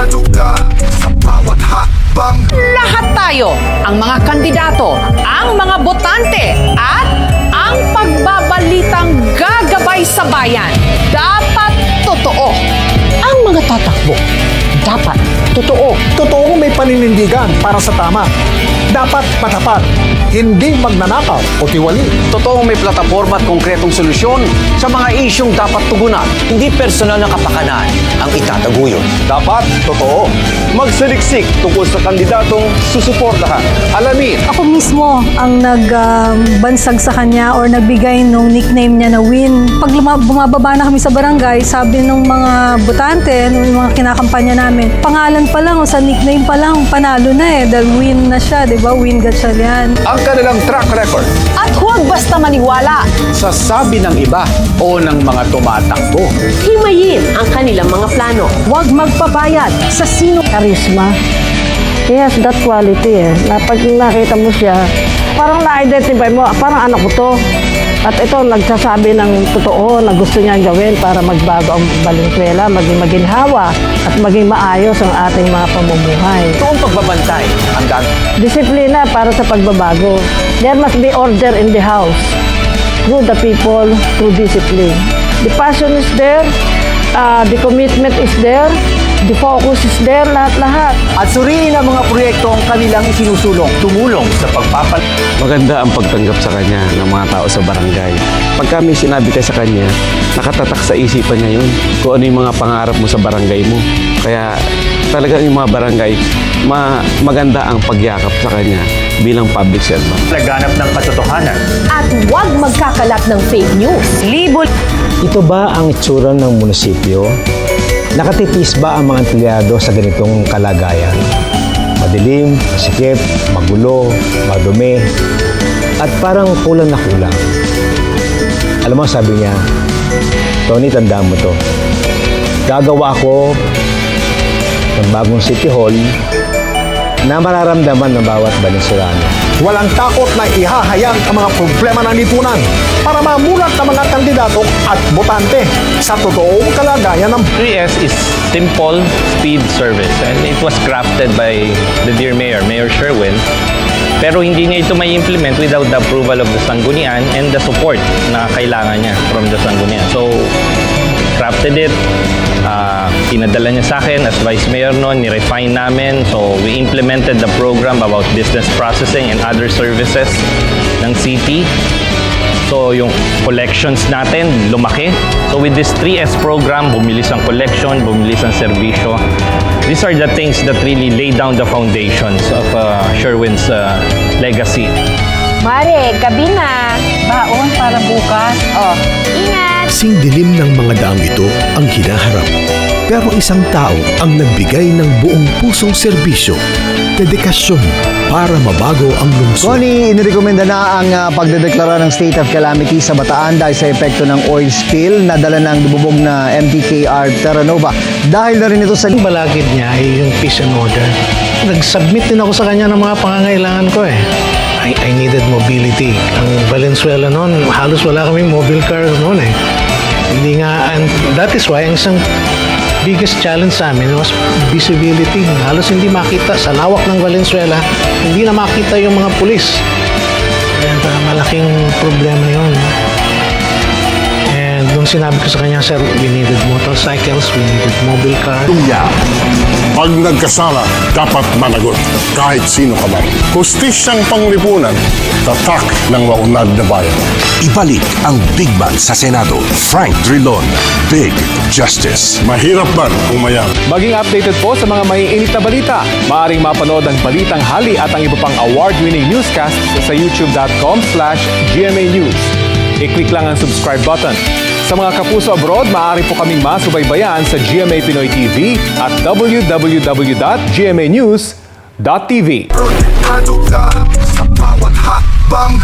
Konektado ka sa bawat hakbang. Lahat tayo, ang mga kandidato, ang mga botante, at ang pagbabalitang gagabay sa bayan. Dapat totoo. Ang mga tatakbo, dapat totoo. Totoo may paninindigan para sa tama. Dapat matapat, hindi magnanakaw o tiwali. Totoong may plataforma at konkretong solusyon sa mga isyong dapat tugunan. Hindi personal na kapakanan ang itataguyod. Dapat totoo. Magsaliksik tungkol sa kandidatong susuportahan. Alamin Ako mismo ang nagbansag sa kanya or nagbigay nung nickname niya na Win. Pag bumababa na kami sa barangay, sabi ng mga botante, ng mga kinakampanya namin, pangalan pa lang o sa nickname pa lang, panalo na dahil Win na siya, di ba? Win Gatchalian. ang kanilang track record. At huwag basta maniwala. Sa sabi ng iba o ng mga tumatakbo. Himayin ang kanilang mga plano. Huwag magpabayad sa sino. Charisma. He has that quality na pag nakita mo siya, parang na-identify mo, parang anak ko to. At ito, nagsasabi ng totoo na gusto niyang gawin para magbago ang Valenzuela, maging maginhawa at maging maayos ang ating mga pamumuhay. Toong pagbabantay ang Disiplina para sa pagbabago. There must be order in the house. Through the people, through discipline. The passion is there, the commitment is there, the focus is there, lahat-lahat. At suriin ang mga proyektong kanilang isinusulong. Tumulong sa Maganda ang pagtanggap sa kanya ng mga tao sa barangay. Pag kami sinabi tayo sa kanya, nakatatak sa isipan niya yun kung ano yung mga pangarap mo sa barangay mo. Kaya talagang yung mga barangay, maganda ang pagyakap sa kanya bilang public servant. Laganap ng katotohanan. At huwag magkakalat ng fake news. Libo. Ito ba ang itsura ng munisipyo? Nakatipis ba ang mga empleyado sa ganitong kalagayan? Madilim, sikip, magulo, madumi, at parang kulang na kulang. Alam mo, sabi niya, Tony, tandaan mo to. Gagawa ako ng bagong City Hall na mararamdaman ng bawat Valenzuelano. Walang takot na ihahayag ang mga problema ng lipunan para mamulat ng mga kandidato at botante sa totoong kalagayan ng 3S is simple, speed, service. And it was crafted by the dear Mayor, Mayor Sherwin. Pero hindi niya ito may implement without the approval of the Sangguniang and the support na kailangan niya from the Sangguniang. So, crafted it, pinadala niya sa akin as Vice Mayor noon, ni-refine namin. So, we implemented the program about business processing and other services ng city. So, yung collections natin, lumaki. So, with this 3S program, bumilis ang collection, bumilis ang serbisyo. These are the things that really lay down the foundations of Sherwin's legacy. Mare, gabi na. Baon para bukas. Oh, ingat! Sing dilim ng mga daang ito ang hinaharap. Pero isang tao ang nagbigay ng buong pusong serbisyo, dedikasyon para mabago ang lungsod. Connie, inirekomenda na ang pagdedeklara ng state of calamity sa Bataan dahil sa epekto ng oil spill na dala ng bubog na MTKR Terranova. Dahil na rin ito sa Balakid niya ay yung peace and order. Nag-submit din ako sa kanya ng mga pangangailangan ko I needed mobility. Ang Valenzuela noon, halos wala kaming mobile car noon Hindi nga, and that is why ang isang biggest challenge sa amin was visibility. Halos hindi makita sa lawak ng Valenzuela, hindi na makita yung mga pulis. And malaking problema yun. And nung sinabi ko sa kanya, sir, we needed motorcycles, we needed mobile cars. Pag nagkasala, dapat managot kahit sino ka man. Hustisyang panglipunan, tatak ng maunad na bayan. Ibalik ang Big Man sa Senado. Frank Drilon, Big Justice. Mahirap man kung mayan. Maging updated po sa mga maiinit na balita. Maaaring mapanood ang Balitang Hali at ang iba pang award-winning newscasts sa youtube.com/GMA News. I-click lang ang subscribe button. Sa mga kapuso abroad, maaari po kaming masubaybayan sa GMA Pinoy TV at www.gmanews.tv. Konektado ka sa bawat hakbang.